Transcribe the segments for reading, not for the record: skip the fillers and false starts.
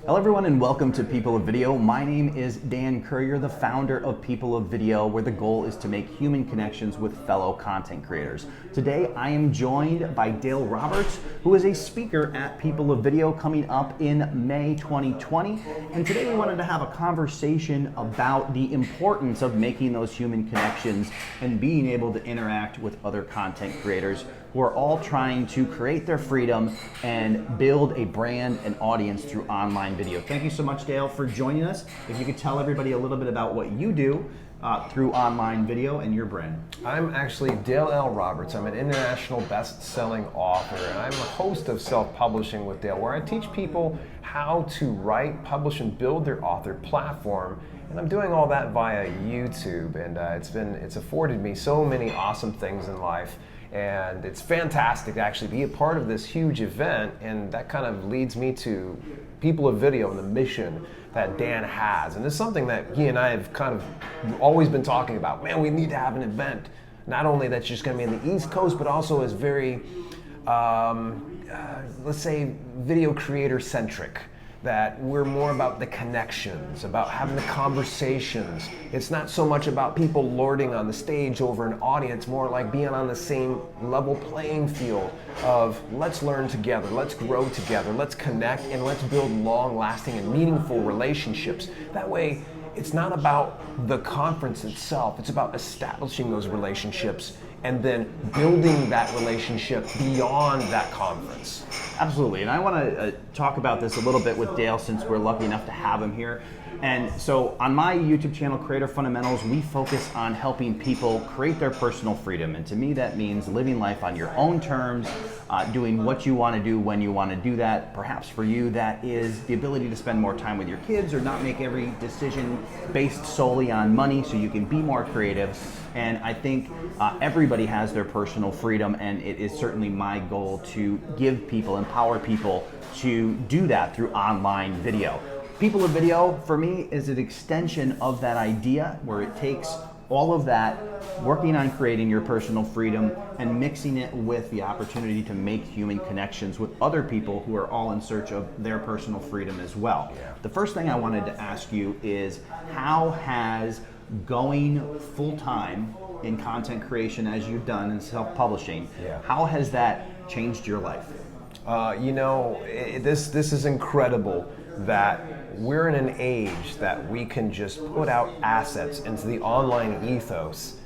Hello everyone and welcome to People of Video. My name is Dan Currier, the founder of People of Video, where the goal is to make human connections with fellow content creators. Today I am joined by Dale Roberts, who is a speaker at People of Video coming up in May 2020. And today we wanted to have a conversation about the importance of making those human connections and being able to interact with other content creators who are all trying to create their freedom and build a brand and audience through online video. Thank you so much, Dale, for joining us. If you could tell everybody a little bit about what you do through online video and your brand. I'm actually Dale L. Roberts. I'm an international best-selling author, and I'm a host of Self-Publishing with Dale, where I teach people how to write, publish, and build their author platform. And I'm doing all that via YouTube, and it's afforded me so many awesome things in life. And it's fantastic to actually be a part of this huge event, and that kind of leads me to People of Video and the mission that Dan has. And it's something that he and I have kind of always been talking about. Man, we need to have an event, not only that's just going to be in the East Coast, but also is very, let's say, video creator centric. That we're more about the connections, about having the conversations. It's not so much about people lording on the stage over an audience, more like being on the same level playing field of let's learn together, let's grow together, let's connect, and let's build long-lasting and meaningful relationships. That way, it's not about the conference itself, it's about establishing those relationships and then building that relationship beyond that conference. Absolutely, and I want to talk about this a little bit with Dale since we're lucky enough to have him here. And so on my YouTube channel, Creator Fundamentals, we focus on helping people create their personal freedom. And to me, that means living life on your own terms, doing what you want to do when you want to do that. Perhaps for you, that is the ability to spend more time with your kids or not make every decision based solely on money so you can be more creative. And I think everybody has their personal freedom, and it is certainly my goal to give people, empower people to do that through online video. People of Video, for me, is an extension of that idea where it takes all of that, working on creating your personal freedom and mixing it with the opportunity to make human connections with other people who are all in search of their personal freedom as well. Yeah. The first thing I wanted to ask you is, how has going full-time in content creation as you've done in self-publishing, how has that changed your life? This is incredible that we're in an age that we can just put out assets into the online ethos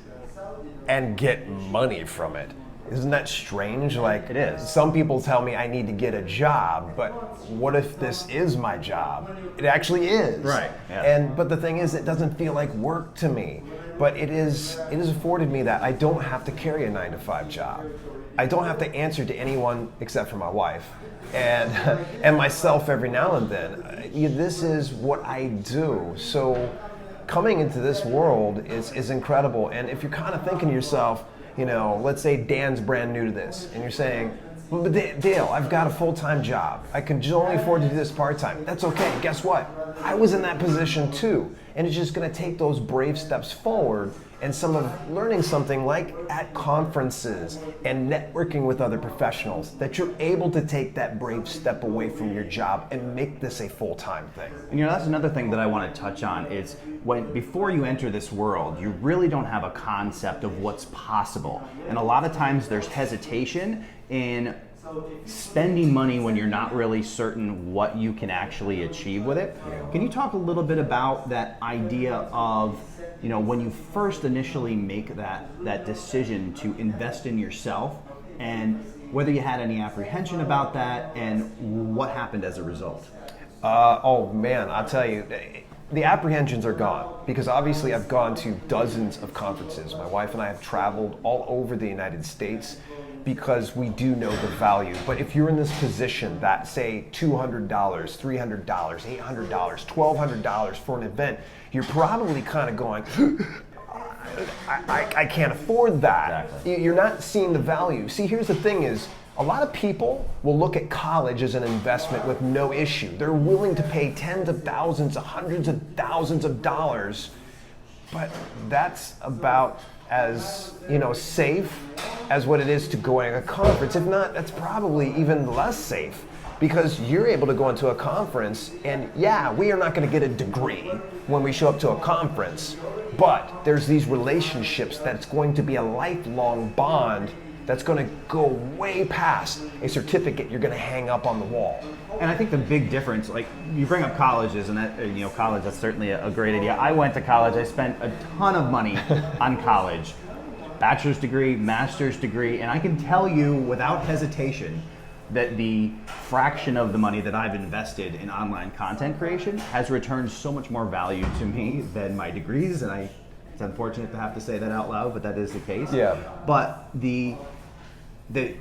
and get money from it. Isn't that strange? Like, it is. Some people tell me I need to get a job, but what if this is my job? It actually is. Right. Yeah. But the thing is, it doesn't feel like work to me. But it has afforded me that I don't have to carry a 9-to-5 job. I don't have to answer to anyone except for my wife and myself every now and then. This is what I do. So coming into this world is incredible. And if you're kind of thinking to yourself, let's say Dan's brand new to this, and you're saying, but Dale, I've got a full-time job. I can only afford to do this part-time. That's okay. Guess what? I was in that position too. And it's just going to take those brave steps forward and some of learning something like at conferences and networking with other professionals that you're able to take that brave step away from your job and make this a full-time thing. And that's another thing that I want to touch on is before you enter this world, you really don't have a concept of what's possible. And a lot of times there's hesitation in spending money when you're not really certain what you can actually achieve with it. Yeah. Can you talk a little bit about that idea of, when you first initially make that decision to invest in yourself, and whether you had any apprehension about that and what happened as a result? Oh man, I'll tell you, the apprehensions are gone because obviously I've gone to dozens of conferences. My wife and I have traveled all over the United States because we do know the value. But if you're in this position that, say, $200, $300, $800, $1,200 for an event, you're probably kind of going, I can't afford that. Exactly. You're not seeing the value. See, here's the thing is, a lot of people will look at college as an investment with no issue. They're willing to pay tens of thousands, hundreds of thousands of dollars, but that's about as safe as what it is to going to a conference. If not, that's probably even less safe. because you're able to go into a conference and yeah, we are not going to get a degree when we show up to a conference, but there's these relationships that's going to be a lifelong bond that's going to go way past a certificate you're going to hang up on the wall. And I think the big difference, like you bring up colleges, and that, you know, college, that's certainly a great idea. I went to college, I spent a ton of money on college, bachelor's degree, master's degree, and I can tell you without hesitation that the fraction of the money that I've invested in online content creation has returned so much more value to me than my degrees, and it's unfortunate to have to say that out loud, but that is the case. Yeah. But the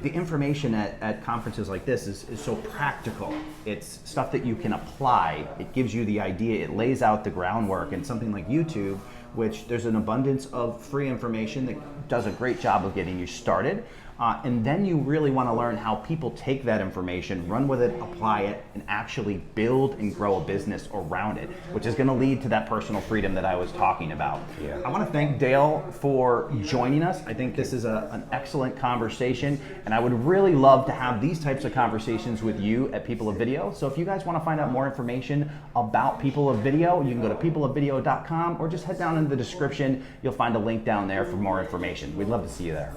information at conferences like this is so practical. It's stuff that you can apply. It gives you the idea. It lays out the groundwork. And something like YouTube, which there's an abundance of free information that does a great job of getting you started. And then you really want to learn how people take that information, run with it, apply it, and actually build and grow a business around it, which is going to lead to that personal freedom that I was talking about. Yeah. I want to thank Dale for joining us. I think this is an excellent conversation, and I would really love to have these types of conversations with you at People of Video. So if you guys want to find out more information about People of Video, you can go to peopleofvideo.com or just head down in the description. You'll find a link down there for more information. We'd love to see you there.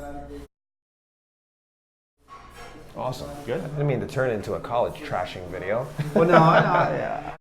Awesome. Good. I didn't mean to turn it into a college trashing video. Well, no, yeah.